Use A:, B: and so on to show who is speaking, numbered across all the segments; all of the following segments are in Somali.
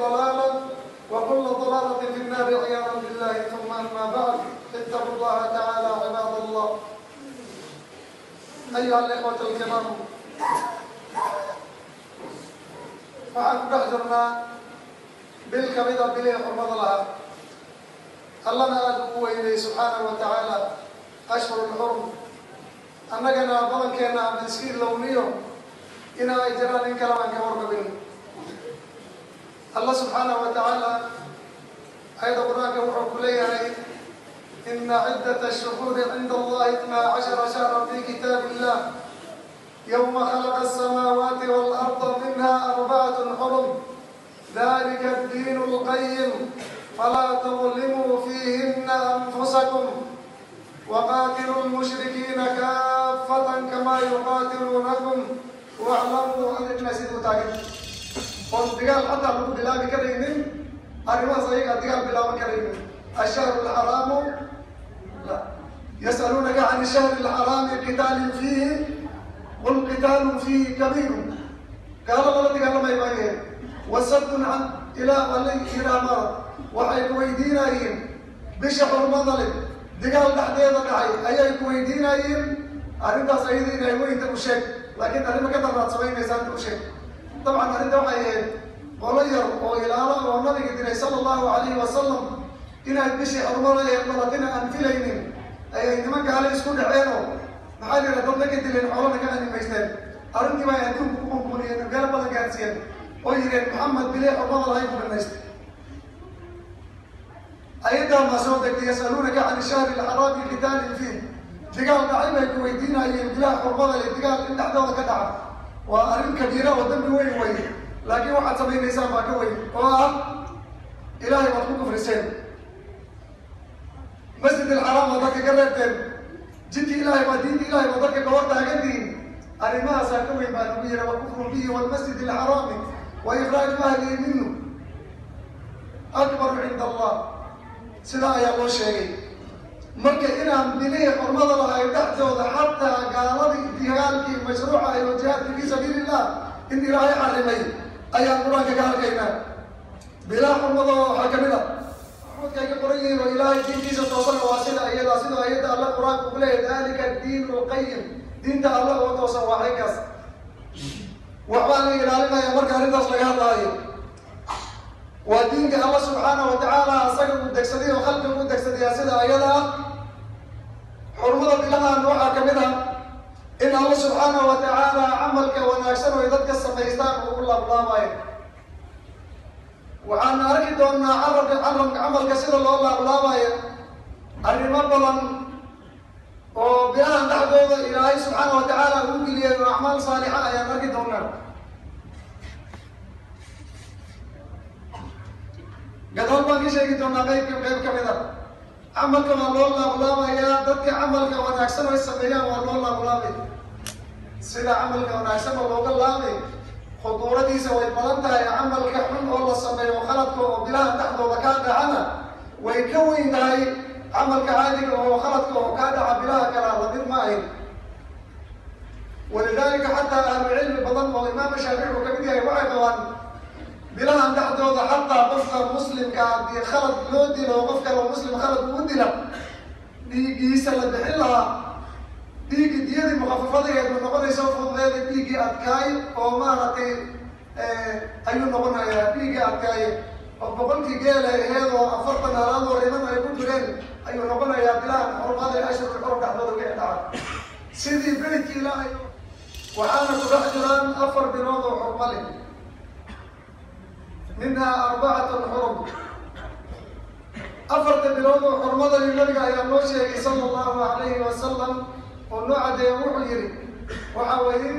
A: ضلالة وكل ضلالة في النار عياذا بالله. ثم أما بعد، اتقوا الله تعالى عباد الله. أيها الإخوة الكرام، waxaan ku dhex jirnaa bil ka mid a bilihii xurmada lahaa. allana aada ugu weynayay subxaanahu wa tacaala ashhurulxurum. annagana badankeenna aan iska ilowniyo ina ay jiraan in kale aan ka warqabin. allah subxaanahu wa tacaala ayada qur-aanka wuxuu ku leeyahay ina ciddata ashuhuuri cinda allahi 12 shahran fi kitaab illah يوم خلق السماوات والأرض منها 4 حرم ذلك الدين القيم فلا تظلموا فيهن أنفسكم وقاتلوا المشركين كافة كما يقاتلونكم واعلموا أن المسجد تاجر. والدجال حتى لو بلا بكريم أريما صحيح الدجال بلا بكريم. الشهر الحرام لا يسألونك عن الشهر الحرام قتال فيه قل قتال فيه كبير قال الله قال ما يبين وصد عن الى مرض waxay ku weydiinayeen bisha xurmada digaal dhaxdeeda dhacay ayay ku weydiinayeen arrintaas ayada inay weynta u sheeg laakiin arrimo ka daraad samaynaysaa u sheeg. dabcan arrinta waxay ahayd qolo yar oo ilaalo oo nabiga diray sala allahu calayhi wasalam inay bishii xurmada ee balatina aan filaynin ayay nimanka hale isku dhaceenoo maxaa la yidhaha dad la ka dileen xoolana ka animaysteen. arrintii baa adduunku ku qunquniyeen meelo badan gaarsiiyeen oo yidheen maxamed bilee xurmada lahay ku dhanaystay. ayadaa maa soo degtay yasaluunaka can ishahri alxaraami qitaalin fiih. digaal dhacay bay ku weydiinayeen bilaha xurmada le digaal in dhexdooda ka dhaca waa arrin kabiira oo dambi weyn weye, laakiin waxaad samaynaysaan baa ka weyn oo ah ilaahay baad ku kufriseen. masjid alxaraam baad dadka ka reebteen, jidkii ilaahay baa diinta ilaahay baa dadka gobor taagantihiin. arrimahaasaa ka weyn baa lagu yidhi wakufru bihi walmasjid alxaraami wa ikhraaju ahlihi minhu akbaru cinda allah. sidaa ayaa loo sheegay. marka inaan bilihii xurmada lahay dhexdooda xataa gaaladii dagaalkii mashruuca ay oo jihaadkii fii sabiilillah in ilaahay xarimay ayaan qur-aanka ka halkaynaa. bilaha xurmadooda waxaa kamid a maxmudka ay ka qoran yihiin oo ilaahay diintiisa toosana waa sida ayadaa sidoo ayadda alla qur-aanka ku leeyahay dalika addiinu lqayim. diinta alla oo toosan waa xaykaas. waxbaa la ilaalinaya marka arrintaas laga hadlaayo. waa diinka alla subxaanahu wa tacaala asaga uu degsaday oo khalqiga u degsadayaa sida ayada ah. xurmada bilahaan waxaa kamid ah in alla subxaanahu wa tacaala camalka wanaagsan oo ay dadka samaystaan uu u laablaabayo. waxaan arki doonaa camalka sida loo laablaabayo arrimo badan oo bilahan dhexdooda ilaahay subxaanahu wa tacaala uu geliyay oo acmaal saalixa ayaan arki doonaa. gadaal baan ka sheegi doonaa qayb kamid a. camalka waa loo laablaabayaa, dadka camalka wanaagsan ay sameeyaan waa loo laablaabay. sida camalka wanaagsan oo looga laabay khuduuradiisa way badan tahay. camalka xun oo la sameeyo khaladka oo bilaha dhexdooda kaa dhacana way ka weyn tahay camalka caadiga oo khaladka oo kaa dhaca bilaha kalaa lamid ma ahin. walidaalika xataa ahlucilmi badan oo imaam shaafici uu kamid yahay waxay qabaan bilahan dhexdooda xataa qofka muslimka haddii khalad loo dilo oo qof kale oo muslim khalad ugu dila dhiiggiisa la bixin lahaa, dhiiggii diyadii mukhafafadeed u noqonaysa fududeeda dhiiggii adkaay oo maaragtay ayuu noqonayaa dhiiggii adkaaye oo boqolkii geela aheed oo 40 halaad oo riman ay ku jireen ayuu noqonayaa bilahan xurmada ashhurul xurum dhexdooda ka dhaca sidii beydkii ilaahay. waxaana ku dhex jiraan 4 bilood oo xurmo leh, minhaa 4 xurum. 4 bilood oo xurmada leh nabiga ayaa noo sheegay sala allahu calayhi wasalam oo noo cadeeya wuxuu yidhi waxaa weeye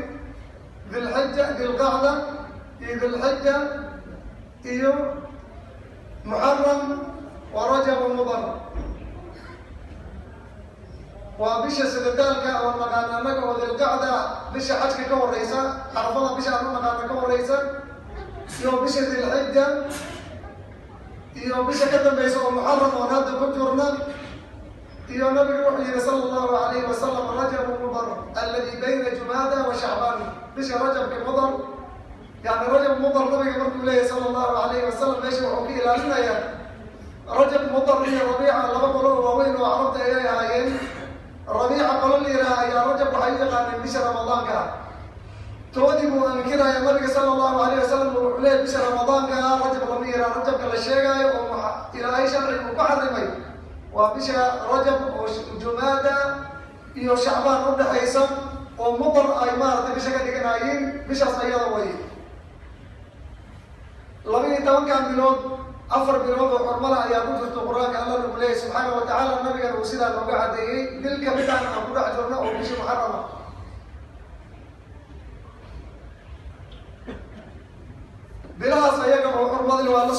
A: dilxija dilqacda iyo dilxija iyo muxaram wa rajab mudar. waa bisha sidadaalka oo naqaana annaga oo dilqacda bisha xajka ka horeysa, xarafada bisha aanu naqaana ka horeysa, iyo bisha dilxija iyo bisha ka dambeysa oo muxaram oon hadda ku jirna. iyo nabigu wuxuu yihi sala allahu calayhi wasalam rajabu mudar alladii bayna jumaada wa shacbaan. bisha rajabka mudar يعني رجب مضر نبي مركو إليه صلى الله عليه وسلم ماشي وحكي إلى أنه يعني رجب مضر لي ربيعة لما قلوا وين وعرضت إياه هايين ربيعة قالوا لي يا رجب وحقيقة أن بشهر رمضان كان تودي أن كده يا النبي صلى الله عليه وسلم وحليه بشهر رمضان كان رجب رميرا رجب كلا شيء إلى أي شهر وبحرمي وبشهر رجب وجمادة iyo shacbaan u dhaxaysa oo mudar ay maartay bisha ka dhiganaayeen bishaas ayada way 12 bilood 4 bilood oo xurmada ayaa ku jirto quraanka Allah uu leeyahay subhanahu wa ta'ala nabiga uu sida looga cadeeyay bil ka mid ah ku dhex jirno oo bisha muharrama bilahaas ayaga oo xurmada waa la